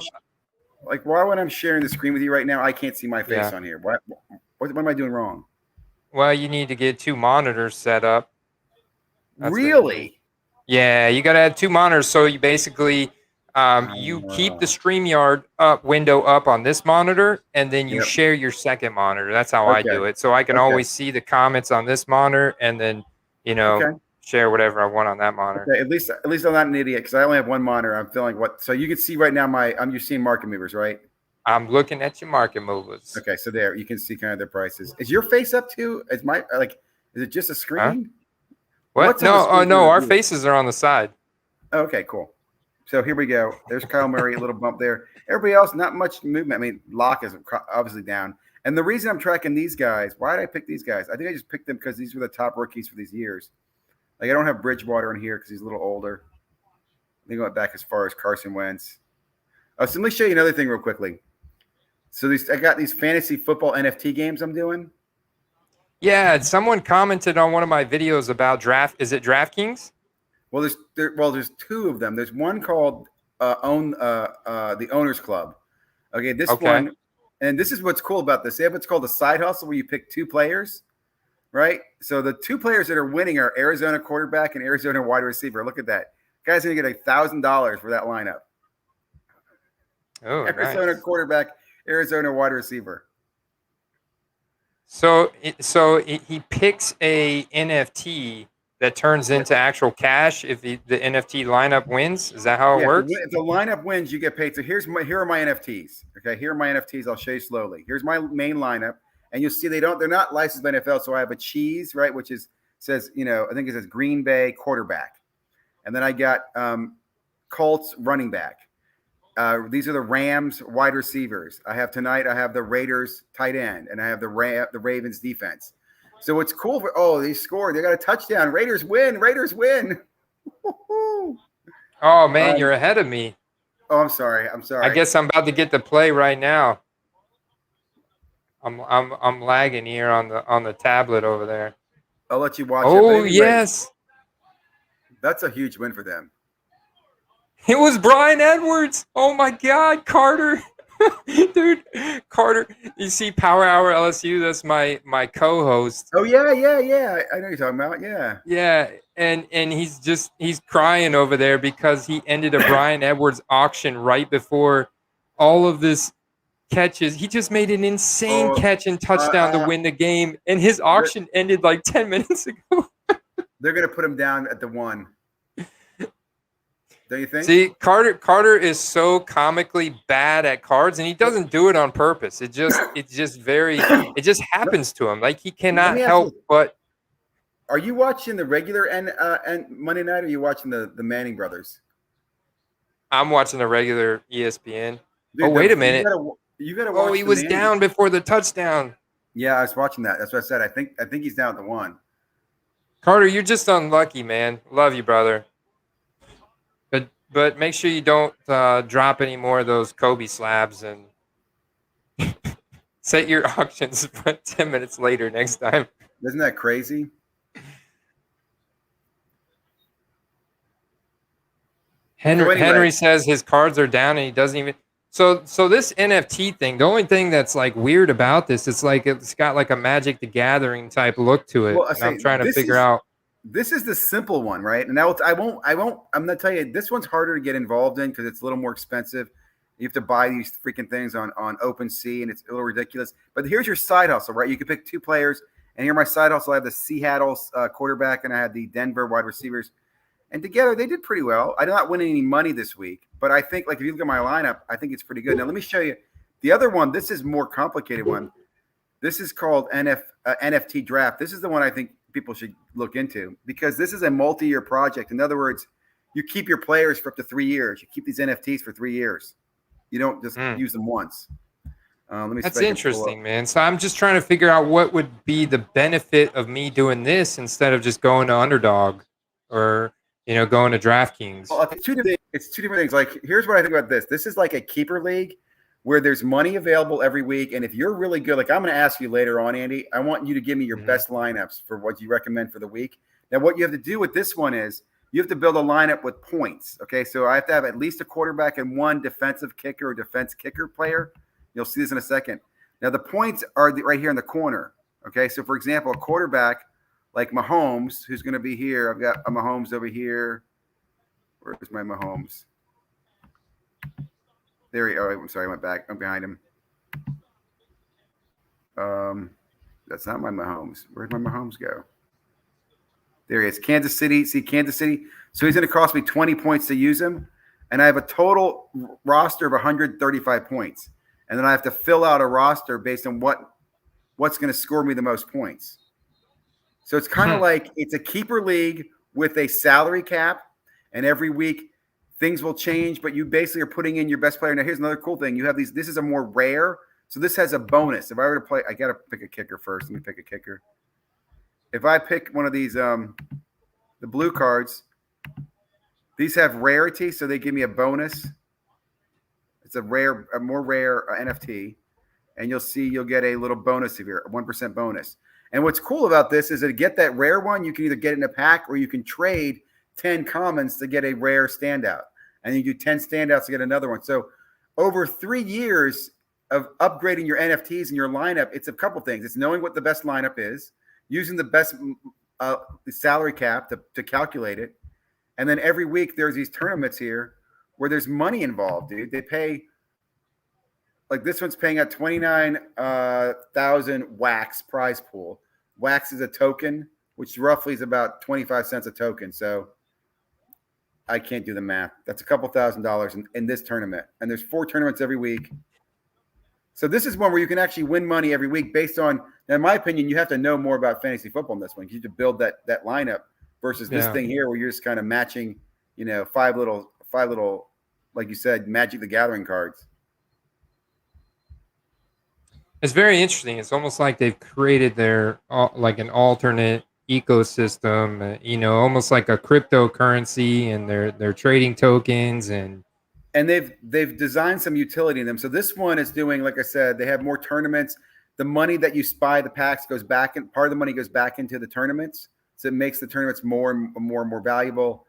when I'm sharing the screen with you right now, I can't see my face on here. What am I doing wrong? Well, you need to get 2 monitors set up. Really? Yeah, you got to have 2 monitors. So you basically you keep the StreamYard window up on this monitor, and then you share your second monitor. That's how I do it. So I can always see the comments on this monitor, and then share whatever I want on that monitor. Okay, at least I'm not an idiot because I only have one monitor. I'm feeling so you can see right now you're seeing market movers, right? I'm looking at your market movers. Okay, so there you can see kind of their prices. Is your face up too? Is it just a screen? Huh? What? No, our faces are on the side. Okay, cool. So here we go. There's Kyle Murray, a little bump there. Everybody else, not much movement. I mean, Locke is obviously down. And the reason I'm tracking these guys, why did I pick these guys? I think I just picked them because these were the top rookies for these years. Like I don't have Bridgewater in here because he's a little older. I think I went back as far as Carson Wentz. So let me show you another thing real quickly. So I got these fantasy football NFT games I'm doing. Yeah, someone commented on one of my videos about draft. Is it DraftKings? Well, there's 2 of them. There's one called the Owners Club. Okay, this one, and this is what's cool about this. They have what's called a side hustle where you pick 2 players, right? So the 2 players that are winning are Arizona quarterback and Arizona wide receiver. Look at that. Guy's gonna get $1,000 for that lineup. Oh, Arizona quarterback, Arizona wide receiver. He picks a NFT that turns into actual cash if the NFT lineup wins. Is that how it works? If the lineup wins, you get paid. So here are my NFTs. Okay, here are my NFTs. I'll show you slowly. Here's my main lineup, and you'll see they're not licensed by NFL. So I have a cheese, right, which says I think it says Green Bay quarterback, and then I got Colts running back. These are the Rams wide receivers. I have the Raiders tight end, and I have the Ravens defense. So what's cool they scored. They got a touchdown. Raiders win. Oh man, you're ahead of me. Oh, I'm sorry. I guess I'm about to get the play right now. I'm lagging here on the tablet over there. I'll let you watch it. Oh yes. That's a huge win for them. It was Brian Edwards. Oh my God, Carter. Dude, Carter. You see Power Hour LSU, that's my co-host. Oh yeah. I know you're talking about. Yeah. Yeah, and he's crying over there because he ended a Brian Edwards auction right before all of this catches. He just made an insane catch and touchdown to win the game, and his auction ended like 10 minutes ago. They're gonna put him down at the 1. Don't you think? See, Carter is so comically bad at cards, and he doesn't do it on purpose. It just happens to him. Like he cannot help but. Are you watching the regular and Monday night, or are you watching the Manning brothers? I'm watching the regular ESPN. Dude, wait a minute. You gotta watch. Oh, he was down before the touchdown. Yeah, I was watching that. That's what I said. I think he's down at the 1. Carter, you're just unlucky, man. Love you, brother. But make sure you don't drop any more of those Kobe slabs and set your auctions for 10 minutes later next time. Isn't that crazy? Henry says his cards are down and he doesn't even. So this NFT thing, the only thing that's like weird about this, it's got like a Magic the Gathering type look to it. Well, I'm trying to figure out. This is the simple one, right? And now I'm going to tell you, this one's harder to get involved in because it's a little more expensive. You have to buy these freaking things on OpenSea, and it's a little ridiculous. But here's your side hustle, right? You can pick 2 players, and here my side hustle, I have the Seattle quarterback, and I have the Denver wide receivers. And together, they did pretty well. I did not win any money this week, but I think, like, if you look at my lineup, I think it's pretty good. Now, let me show you the other one. This is a more complicated one. This is called NFT Draft. This is the one I think people should look into because this is a multi-year project. In other words, you keep your players for up to 3 years. You keep these NFTs for 3 years. You don't just use them once. That's interesting, man. So I'm just trying to figure out what would be the benefit of me doing this instead of just going to Underdog or going to DraftKings. Well, it's two different things. Like, here's what I think about this. This is like a keeper league where there's money available every week. And if you're really good, like I'm going to ask you later on, Andy, I want you to give me your best lineups for what you recommend for the week. Now, what you have to do with this one is you have to build a lineup with points. Okay, so I have to have at least a quarterback and 1 defensive kicker or defense kicker player. You'll see this in a second. Now, the points are right here in the corner. Okay, so for example, a quarterback like Mahomes, who's going to be here. I've got a Mahomes over here. Where's my Mahomes? There he is. Oh, I'm sorry, I went back. I'm behind him. That's not my Mahomes. Where'd my Mahomes go? There he is. Kansas City. See Kansas City? So he's going to cost me 20 points to use him. And I have a total roster of 135 points. And then I have to fill out a roster based on what's going to score me the most points. So it's kind of like it's a keeper league with a salary cap. And every week things will change, but you basically are putting in your best player. Now, here's another cool thing. You have these. This is a more rare. So this has a bonus. If I were to play, I got to pick a kicker first. Let me pick a kicker. If I pick one of these, the blue cards, these have rarity, so they give me a bonus. It's a more rare NFT, and you'll get a little bonus here, a 1% bonus. And what's cool about this is that to get that rare one, you can either get it in a pack or you can trade 10 commons to get a rare standout, and you do 10 standouts to get another one. So over 3 years of upgrading your NFTs and your lineup, it's a couple things. It's knowing what the best lineup is, using the best salary cap to calculate it. And then every week there's these tournaments here where there's money involved, dude. They pay like this one's paying out 29,000 wax prize pool. Wax is a token, which roughly is about 25 cents a token. So I can't do the math. That's a couple $1,000s in this tournament. And there's 4 tournaments every week. So this is one where you can actually win money every week based on, now in my opinion, you have to know more about fantasy football in this one. You have to build that lineup versus this thing here where you're just kind of matching, five little, like you said, Magic the Gathering cards. It's very interesting. It's almost like they've created their like an alternate ecosystem, almost like a cryptocurrency, and they're trading tokens and they've designed some utility in them. So this one is doing, like I said, they have more tournaments. The money that you buy the packs goes back, and part of the money goes back into the tournaments. So it makes the tournaments more and more valuable.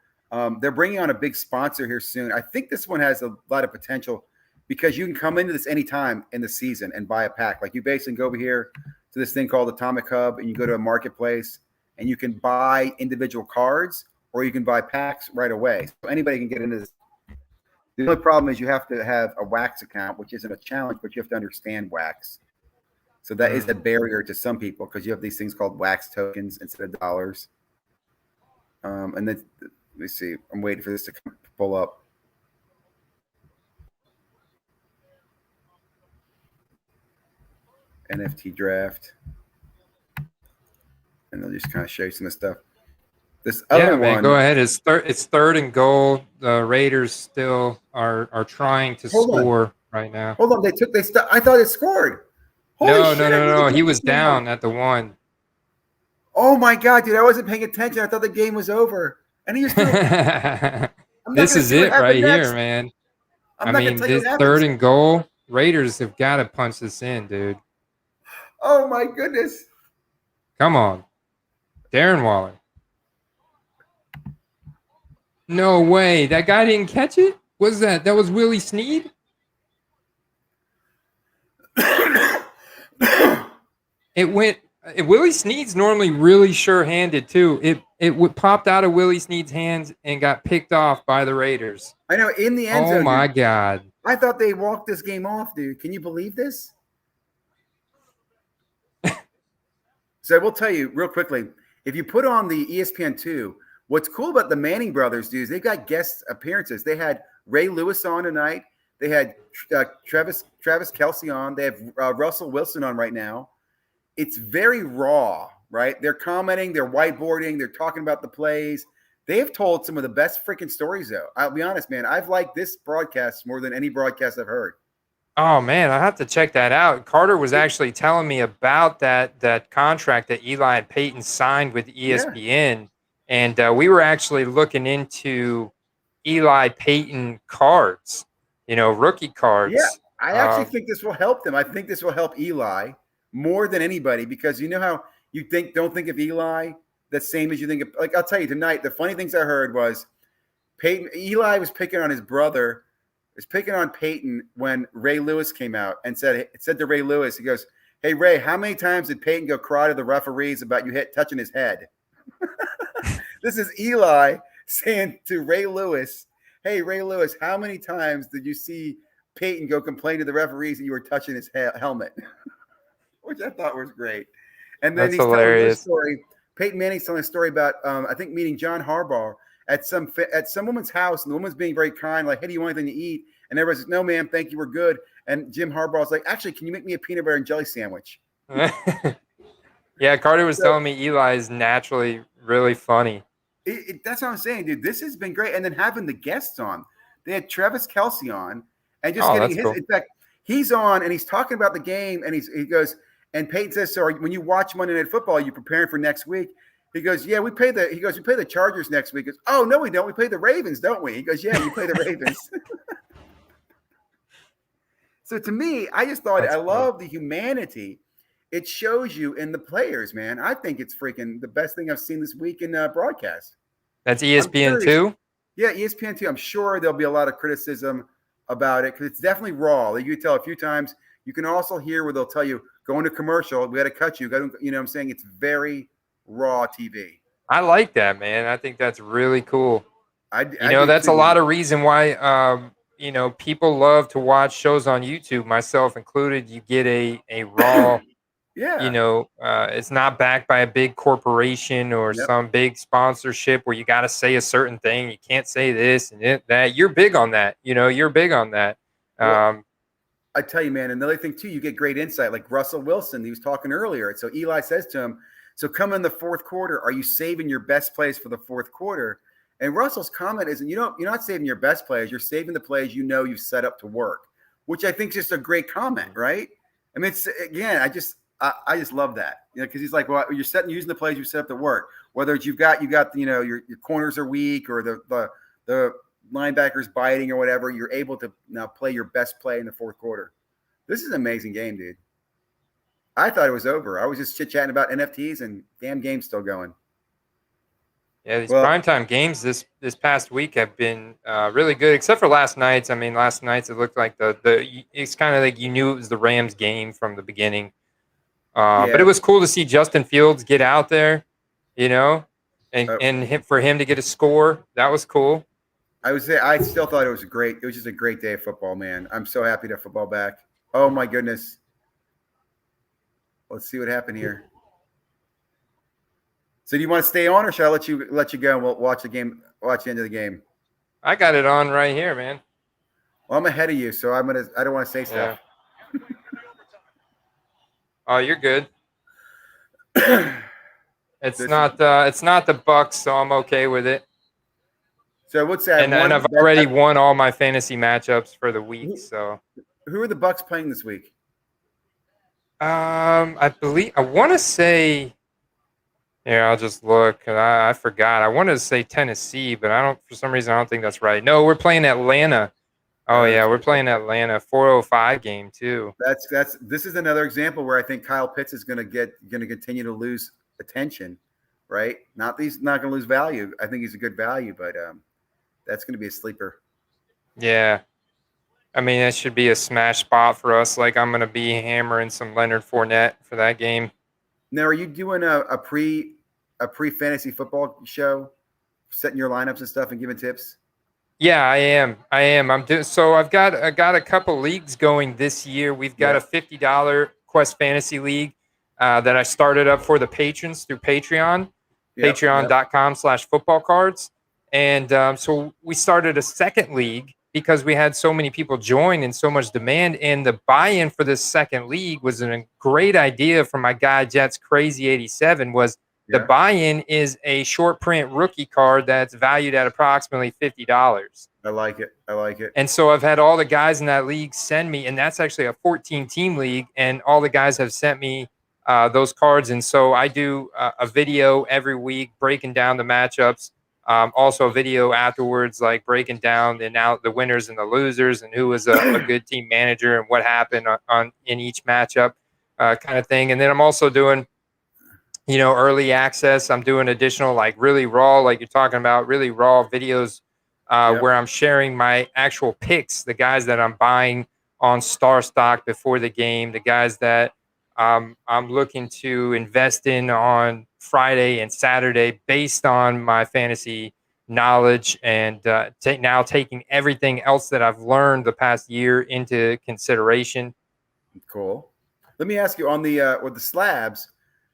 They're bringing on a big sponsor here soon. I think this one has a lot of potential because you can come into this anytime in the season and buy a pack. Like you basically go over here to this thing called Atomic Hub, and you go to a marketplace and you can buy individual cards or you can buy packs right away. So anybody can get into this. The only problem is you have to have a Wax account, which isn't a challenge, but you have to understand Wax. So that is a barrier to some people because you have these things called Wax tokens instead of dollars. And then let me see. I'm waiting for this to pull up. NFT draft. And they'll just kind of show you some of the stuff. This other one. Go ahead. It's third and goal. The Raiders still are trying to score right now. Hold on. I thought it scored. Holy shit, no. He was down at the 1. Oh my God, dude. I wasn't paying attention. I thought the game was over. And he just This is it right here, man. I mean, this third and goal. Raiders have got to punch this in, dude. Oh my goodness. Come on. Darren Waller. No way. That guy didn't catch it? What was that? That was Willie Snead? Willie Snead's normally really sure-handed, too. It popped out of Willie Snead's hands and got picked off by the Raiders. I know, in the end zone. Oh, my God. I thought they walked this game off, dude. Can you believe this? So I will tell you real quickly, if you put on the ESPN2, what's cool about the Manning brothers, dude, is they've got guest appearances. They had Ray Lewis on tonight. They had Travis Kelce on. They have Russell Wilson on right now. It's very raw, right? They're commenting, they're whiteboarding, they're talking about the plays. They have told some of the best freaking stories, though. I'll be honest, man. I've liked this broadcast more than any broadcast I've heard. Oh, man, I have to check that out. Carter was actually telling me about that contract that Eli and Peyton signed with ESPN, and we were actually looking into Eli Peyton cards, rookie cards. Yeah, I actually think this will help them. I think this will help Eli more than anybody because you know how you don't think of Eli the same as you think of, like, I'll tell you tonight, the funny things I heard was Eli was picking on his brother, was picking on Peyton when Ray Lewis came out and said to Ray Lewis, he goes, "Hey, Ray, how many times did Peyton go cry to the referees about you touching his head?" This is Eli saying to Ray Lewis, "Hey, Ray Lewis, how many times did you see Peyton go complain to the referees that you were touching his helmet?" Which I thought was great. And then he's telling a story. Peyton Manning's telling a story about, I think, meeting John Harbaugh at some woman's house, and the woman's being very kind, like, "Hey, do you want anything to eat?" And everybody says, "No, ma'am, thank you, we're good." And Jim Harbaugh's like, "Actually, can you make me a peanut butter and jelly sandwich?" Yeah, Carter was telling me Eli is naturally really funny. That's what I'm saying, dude. This has been great. And then having the guests on. They had Travis Kelce on, and just getting his. Cool. In fact, he's on and he's talking about the game, and he goes, and Peyton says, "So when you watch Monday Night Football, are you preparing for next week?" He goes, "Yeah, we play the Chargers next week." He goes, "Oh, no, we don't. We play the Ravens, don't we?" He goes, "Yeah, you play the Ravens." So to me, I just thought I love the humanity it shows you in the players, man. I think it's freaking the best thing I've seen this week in broadcast. That's ESPN2? Yeah, ESPN2. I'm sure there'll be a lot of criticism about it because it's definitely raw. You can tell a few times. You can also hear where they'll tell you, "Going to commercial, we got to cut you." You know what I'm saying? It's very raw TV. I like that, man. I think that's really cool. I that's a lot of reason why people love to watch shows on YouTube, myself included. You get a raw, Yeah. it's not backed by a big corporation or Yep. some big sponsorship where you got to say a certain thing. You can't say this and that. You're big on that. You're big on that. Well, I tell you, man, another thing too, you get great insight. Like Russell Wilson, he was talking earlier. So Eli says to him, so come in the fourth quarter, are you saving your best plays for the fourth quarter? And Russell's comment is, you're not saving your best plays, you're saving the plays you've set up to work, which I think is just a great comment, right? I mean, it's again, I just love that, because he's like, well, you're using the plays you set up to work, whether it's you got your corners are weak or the linebackers biting or whatever, you're able to now play your best play in the fourth quarter. This is an amazing game, dude. I thought it was over. I was just chit-chatting about NFTs and damn game's still going. Yeah, these primetime games this past week have been really good, except for last night's. I mean, last night's it looked like it's kind of like you knew it was the Rams game from the beginning. But it was cool to see Justin Fields get out there, and for him to get a score. That was cool. I still thought it was just a great day of football, man. I'm so happy to have football back. Oh my goodness. Let's see what happened here. So do you want to stay on, or should I let you go and we'll watch the game, watch the end of the game? I got it on right here, man. Well, I'm ahead of you, so I don't want to say stuff. Oh, you're good. It's not the Bucks, so I'm okay with it. So what's that? And I've already won all my fantasy matchups for the week. So who are the Bucks playing this week? I want to say. Yeah, I'll just look. I forgot. I wanted to say Tennessee, but for some reason I don't think that's right. No, we're playing Atlanta. Oh yeah, we're playing Atlanta. 4:05 game too. This is another example where I think Kyle Pitts is going to continue to lose attention, right? He's not going to lose value. I think he's a good value, but that's going to be a sleeper. Yeah. I mean, that should be a smash spot for us. Like, I'm going to be hammering some Leonard Fournette for that game. Now, are you doing a pre fantasy football show, setting your lineups and stuff and giving tips? Yeah, I am. I'm doing so. I got a couple leagues going this year. We've got a $50 Quest Fantasy League that I started up for the patrons through Patreon, patreon.com/football cards. And so we started a second league because we had so many people join and so much demand. And the buy-in for this second league was a great idea from my guy Jets Crazy 87. The buy-in is a short print rookie card that's valued at approximately $50. I like it. And so I've had all the guys in that league send me, and that's actually a 14-team league, and all the guys have sent me those cards. And so I do a video every week breaking down the matchups. Also a video afterwards, like breaking down the winners and the losers and who was a good team manager and what happened in each matchup kind of thing. And then I'm also doing, early access. I'm doing additional, like really raw, like you're talking about, really raw videos where I'm sharing my actual picks, the guys that I'm buying on Star Stock before the game, the guys that I'm looking to invest in on Friday and Saturday based on my fantasy knowledge and now taking everything else that I've learned the past year into consideration. Cool. Let me ask you on with the slabs,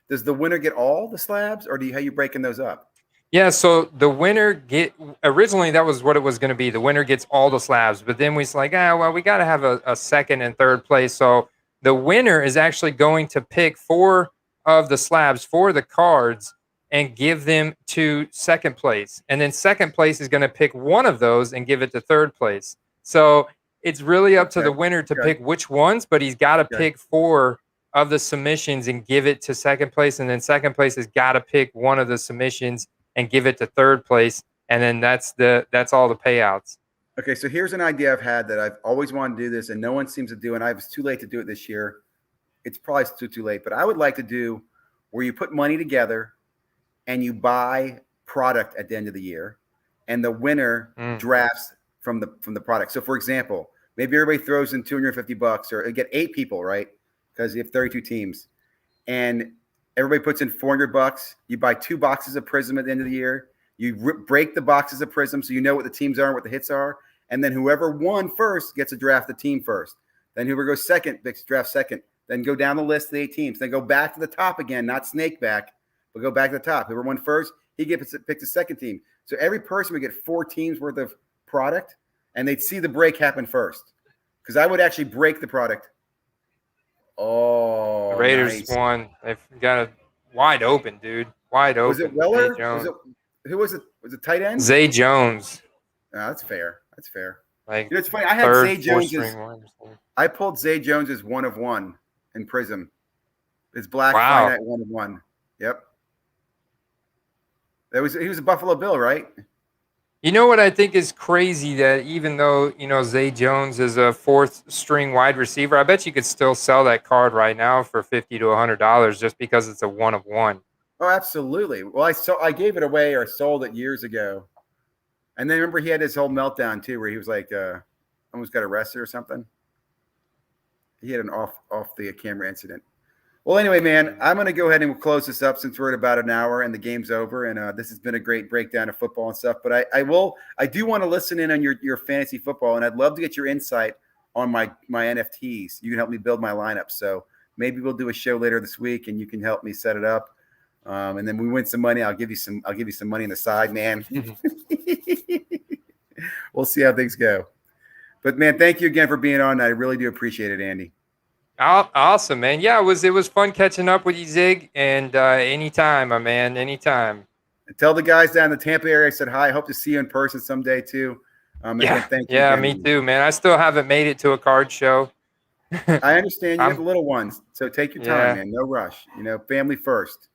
does the winner get all the slabs, or how you breaking those up? Yeah, so the winner originally that was what it was going to be. The winner gets all the slabs, but then we was like, we got to have a second and third place. So the winner is actually going to pick 4 of the slabs for the cards and give them to second place. And then second place is going to pick one of those and give it to third place. So it's really up to the winner to pick which ones, but he's got to pick 4 of the submissions and give it to second place. And then second place has got to pick one of the submissions and give it to third place. And then that's all the payouts. Okay, so here's an idea I've had that I've always wanted to do this, and no one seems to do, and I was too late to do it this year. It's probably too late, but I would like to do where you put money together and you buy product at the end of the year, and the winner drafts from the product. So, for example, maybe everybody throws in $250, or get 8 people, right? Because you have 32 teams, and everybody puts in $400. You buy 2 boxes of Prism at the end of the year. You break the boxes of Prism so you know what the teams are and what the hits are, And then whoever won first gets to draft the team first. Then whoever goes second gets to draft second. Then go down the list of the 8 teams. Then go back to the top again, not snake back, but go back to the top. Whoever won first, he gets to pick the second team. So every person would get 4 teams worth of product, and they'd see the break happen first. Because I would actually break the product. Oh, the Raiders nice. won. They've got it wide open, dude. Wide open. Was it Weller? Jones. Who was it? Was it tight end? Zay Jones. Oh, that's fair. That's fair. Like, it's funny. I had Zay Jones. I pulled Zay Jones as 1 of 1 in Prism. It's black finite 1 of 1. Yep. He was a Buffalo Bill, right? You know what I think is crazy, that even though, Zay Jones is a 4th string wide receiver, I bet you could still sell that card right now for $50 to $100 just because it's a 1 of 1. Oh, absolutely. Well, I gave it away or sold it years ago. And then remember he had his whole meltdown too, where he was like almost got arrested or something. He had an off the camera incident. Well, anyway, man, I'm going to go ahead and we'll close this up since we're at about an hour and the game's over. And this has been a great breakdown of football and stuff. But I do want to listen in on your fantasy football, and I'd love to get your insight on my NFTs. You can help me build my lineup. So maybe we'll do a show later this week, and you can help me set it up. And then we win some money. I'll give you some money on the side, man. We'll see how things go. But man, thank you again for being on. I really do appreciate it, Andy. Awesome, man. Yeah, it was fun catching up with you, Zig. And anytime, my man, anytime. Tell the guys down in the Tampa area I said hi. I hope to see you in person someday too. Thank you. Yeah, me too, man. I still haven't made it to a card show. I understand you have the little ones, so take your time, man. No rush. Family first.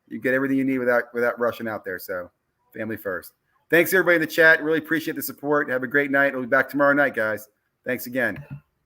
You get everything you need without rushing out there. So family first. Thanks everybody in the chat. Really appreciate the support. Have a great night. We'll be back tomorrow night, guys. Thanks again.